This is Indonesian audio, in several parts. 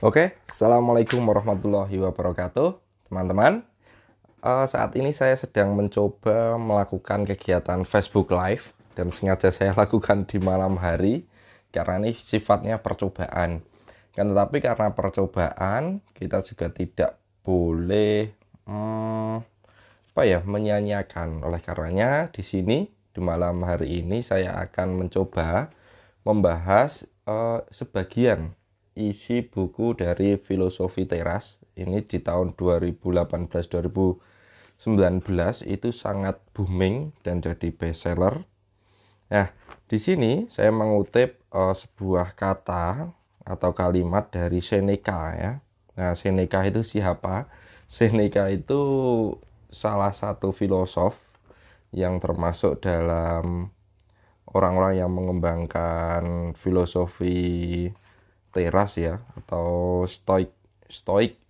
Oke, Assalamualaikum warahmatullahi wabarakatuh, teman-teman. Saat ini saya sedang mencoba melakukan kegiatan Facebook Live dan sengaja saya lakukan di malam hari karena ini sifatnya percobaan. Tetapi karena percobaan, kita juga tidak boleh menyanyiakan. Oleh karenanya, di sini di malam hari ini saya akan mencoba membahas sebagian isi buku dari Filosofi Teras. Ini di tahun 2018-2019 itu sangat booming dan jadi bestseller. Nah, di sini saya mengutip sebuah kata atau kalimat dari Seneca ya. Nah, Seneca itu siapa? Seneca itu salah satu filosof yang termasuk dalam orang-orang yang mengembangkan filosofi teras ya, atau stoik.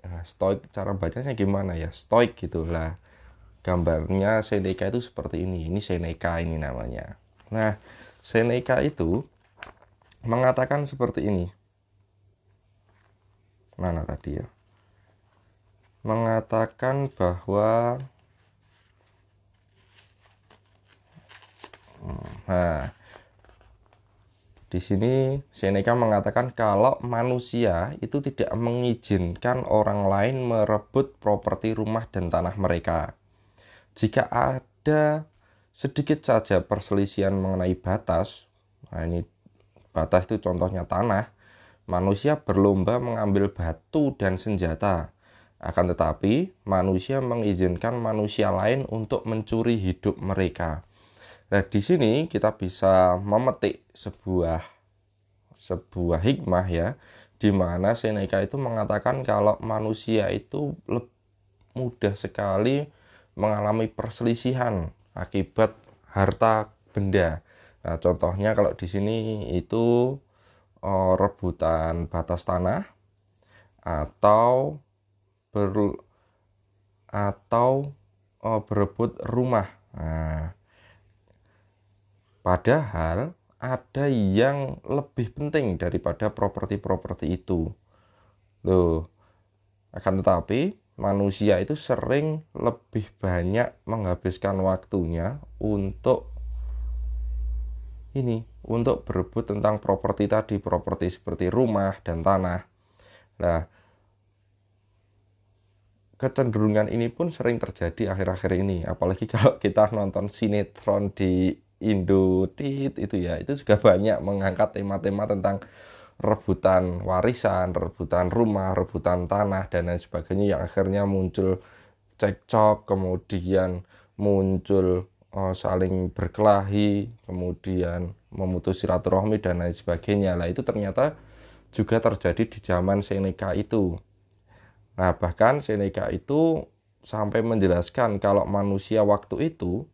Nah, stoik cara bacanya gimana ya, stoik gitulah. Gambarnya Seneca itu seperti ini Seneca ini namanya. Nah, Seneca itu mengatakan seperti ini. Mana tadi ya, mengatakan bahwa nah, di sini Seneca mengatakan kalau manusia itu tidak mengizinkan orang lain merebut properti rumah dan tanah mereka. Jika ada sedikit saja perselisihan mengenai batas, nah ini batas itu contohnya tanah, manusia berlomba mengambil batu dan senjata. Akan tetapi, manusia mengizinkan manusia lain untuk mencuri hidup mereka. Nah, di sini kita bisa memetik sebuah hikmah ya, di mana Seneca itu mengatakan kalau manusia itu mudah sekali mengalami perselisihan akibat harta benda. Nah, contohnya kalau di sini itu rebutan batas tanah atau ber atau berebut rumah. Nah, padahal ada yang lebih penting daripada properti-properti itu. Loh, akan tetapi manusia itu sering lebih banyak menghabiskan waktunya untuk berebut tentang properti tadi, properti seperti rumah dan tanah. Nah, kecenderungan ini pun sering terjadi akhir-akhir ini, apalagi kalau kita nonton sinetron di Indotit itu ya, itu juga banyak mengangkat tema-tema tentang rebutan warisan, rebutan rumah, rebutan tanah dan lain sebagainya, yang akhirnya muncul cekcok, kemudian muncul saling berkelahi, kemudian memutus silaturahmi dan lain sebagainya. Lah itu ternyata juga terjadi di zaman Seneca itu. Nah, bahkan Seneca itu sampai menjelaskan kalau manusia waktu itu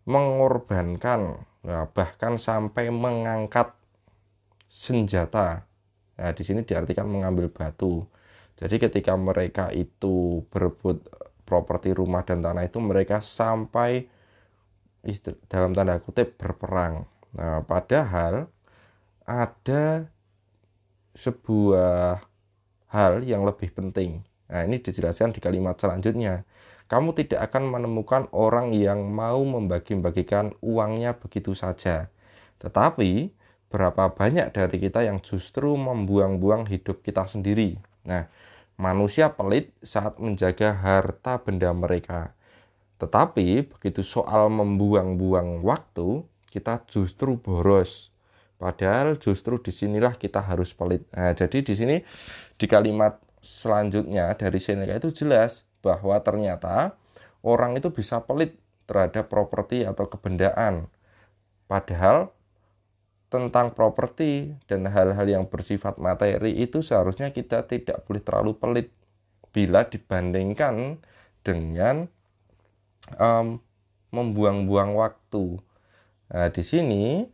mengorbankan, nah, bahkan sampai mengangkat senjata. Nah, di sini diartikan mengambil batu. Jadi ketika mereka itu berebut properti rumah dan tanah itu, mereka sampai dalam tanda kutip berperang. Nah, padahal ada sebuah hal yang lebih penting. Nah, ini dijelaskan di kalimat selanjutnya. Kamu tidak akan menemukan orang yang mau membagi-bagikan uangnya begitu saja. Tetapi, berapa banyak dari kita yang justru membuang-buang hidup kita sendiri. Nah, manusia pelit saat menjaga harta benda mereka. Tetapi, begitu soal membuang-buang waktu, kita justru boros. Padahal justru disinilah kita harus pelit. Nah, jadi di sini di kalimat selanjutnya dari Seneca itu jelas bahwa ternyata orang itu bisa pelit terhadap properti atau kebendaan. Padahal tentang properti dan hal-hal yang bersifat materi itu seharusnya kita tidak boleh terlalu pelit bila dibandingkan dengan membuang-buang waktu. Nah, di sini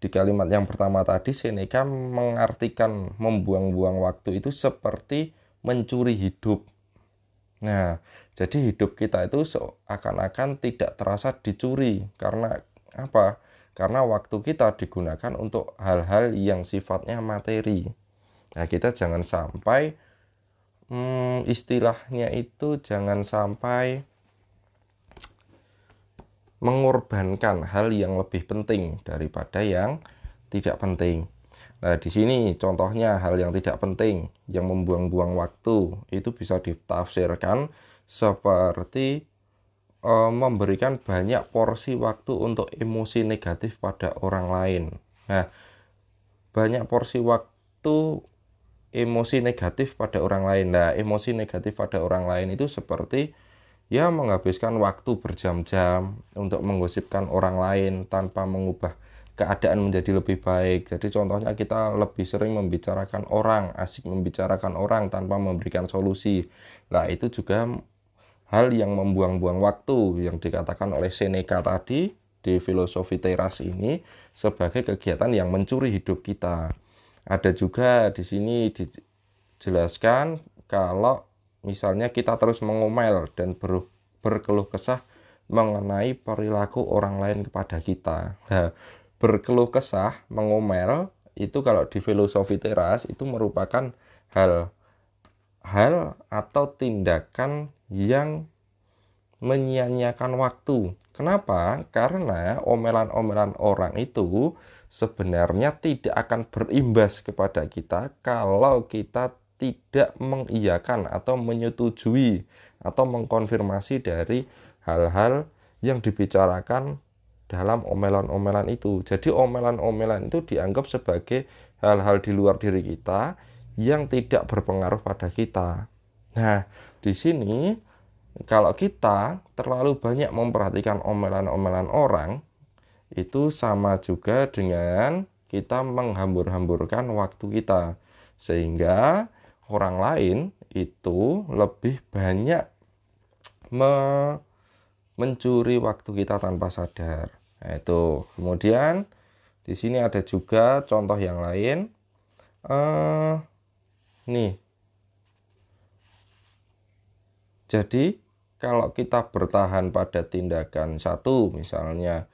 di kalimat yang pertama tadi Seneca mengartikan membuang-buang waktu itu seperti mencuri hidup. Nah, jadi hidup kita itu seakan-akan tidak terasa dicuri. Karena apa? Karena waktu kita digunakan untuk hal-hal yang sifatnya materi. Nah, kita jangan sampai istilahnya itu jangan sampai mengorbankan hal yang lebih penting daripada yang tidak penting. Nah, di sini contohnya hal yang tidak penting, yang membuang-buang waktu, itu bisa ditafsirkan seperti memberikan banyak porsi waktu untuk emosi negatif pada orang lain. Nah, banyak porsi waktu emosi negatif pada orang lain. Nah, emosi negatif pada orang lain itu seperti ya menghabiskan waktu berjam-jam untuk menggosipkan orang lain tanpa mengubah keadaan menjadi lebih baik. Jadi contohnya kita lebih sering membicarakan orang, asik membicarakan orang tanpa memberikan solusi. Nah, itu juga hal yang membuang-buang waktu yang dikatakan oleh Seneca tadi di filosofi teras ini sebagai kegiatan yang mencuri hidup kita. Ada juga di sini dijelaskan kalau misalnya kita terus mengomel dan berkeluh kesah mengenai perilaku orang lain kepada kita. Nah, berkeluh kesah, mengomel, itu kalau di filosofi teras itu merupakan hal atau tindakan yang menyia-nyiakan waktu. Kenapa? Karena omelan-omelan orang itu sebenarnya tidak akan berimbas kepada kita kalau kita tidak mengiyakan atau menyetujui atau mengkonfirmasi dari hal-hal yang dibicarakan dalam omelan-omelan itu. Jadi omelan-omelan itu dianggap sebagai hal-hal di luar diri kita yang tidak berpengaruh pada kita. Nah, di sini kalau kita terlalu banyak memperhatikan omelan-omelan orang, itu sama juga dengan kita menghambur-hamburkan waktu kita. Sehingga orang lain itu lebih banyak mencuri waktu kita tanpa sadar. Nah, itu. Kemudian di sini ada juga contoh yang lain. Nih. Jadi kalau kita bertahan pada tindakan satu, misalnya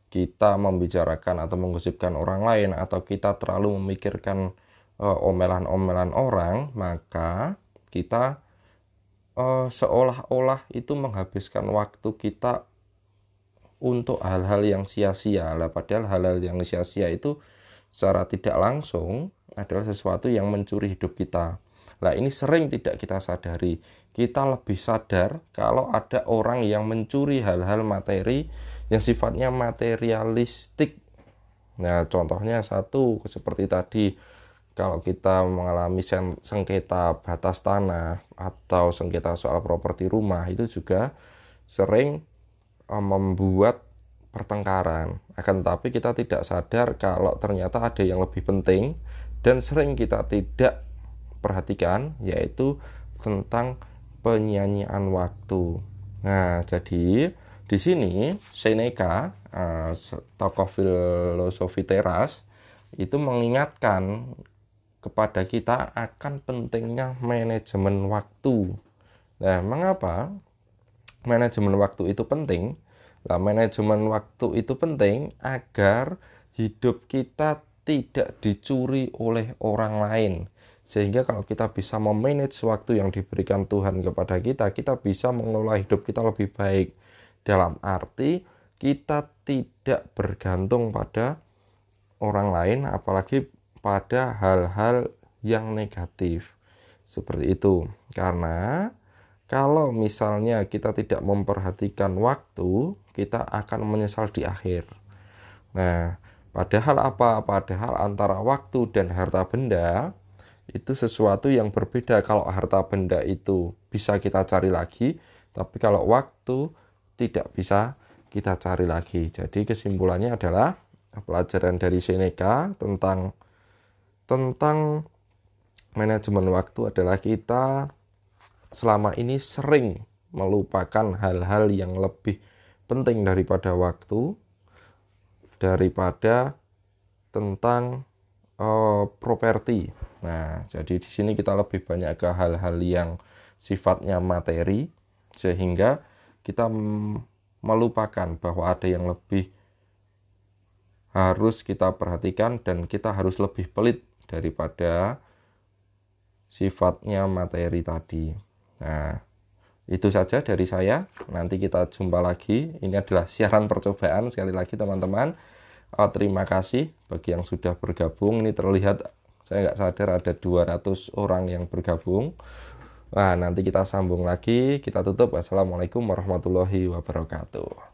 kita membicarakan atau menggosipkan orang lain, atau kita terlalu memikirkan omelan-omelan orang, maka kita seolah-olah itu menghabiskan waktu kita untuk hal-hal yang sia-sia. Padahal hal-hal yang sia-sia itu secara tidak langsung adalah sesuatu yang mencuri hidup kita. Nah, ini sering tidak kita sadari. Kita lebih sadar kalau ada orang yang mencuri hal-hal materi yang sifatnya materialistik. Nah, contohnya satu seperti tadi, kalau kita mengalami sengketa batas tanah atau sengketa soal properti rumah, itu juga sering membuat pertengkaran. Akan tetapi kita tidak sadar kalau ternyata ada yang lebih penting dan sering kita tidak perhatikan, yaitu tentang penyanyian waktu. Nah, jadi di sini Seneca, tokoh filosofi teras, itu mengingatkan kepada kita akan pentingnya manajemen waktu. Nah, mengapa manajemen waktu itu penting? Nah, manajemen waktu itu penting agar hidup kita tidak dicuri oleh orang lain. Sehingga kalau kita bisa memanage waktu yang diberikan Tuhan kepada kita, kita bisa mengelola hidup kita lebih baik. Dalam arti kita tidak bergantung pada orang lain, apalagi pada hal-hal yang negatif. Seperti itu. Karena kalau misalnya kita tidak memperhatikan waktu, kita akan menyesal di akhir. Nah, padahal apa? Padahal antara waktu dan harta benda itu sesuatu yang berbeda. Kalau harta benda itu bisa kita cari lagi, tapi kalau waktu tidak bisa kita cari lagi. Jadi kesimpulannya adalah pelajaran dari Seneca tentang manajemen waktu adalah kita selama ini sering melupakan hal-hal yang lebih penting daripada waktu, daripada tentang properti. Nah, jadi di sini kita lebih banyak ke hal-hal yang sifatnya materi, sehingga kita melupakan bahwa ada yang lebih harus kita perhatikan dan kita harus lebih pelit daripada sifatnya materi tadi. Nah, itu saja dari saya. Nanti kita jumpa lagi. Ini adalah siaran percobaan sekali lagi teman-teman. Terima kasih bagi yang sudah bergabung. Ini terlihat saya nggak sadar ada 200 orang yang bergabung. Nah, nanti kita sambung lagi. Kita tutup. Wassalamualaikum warahmatullahi wabarakatuh.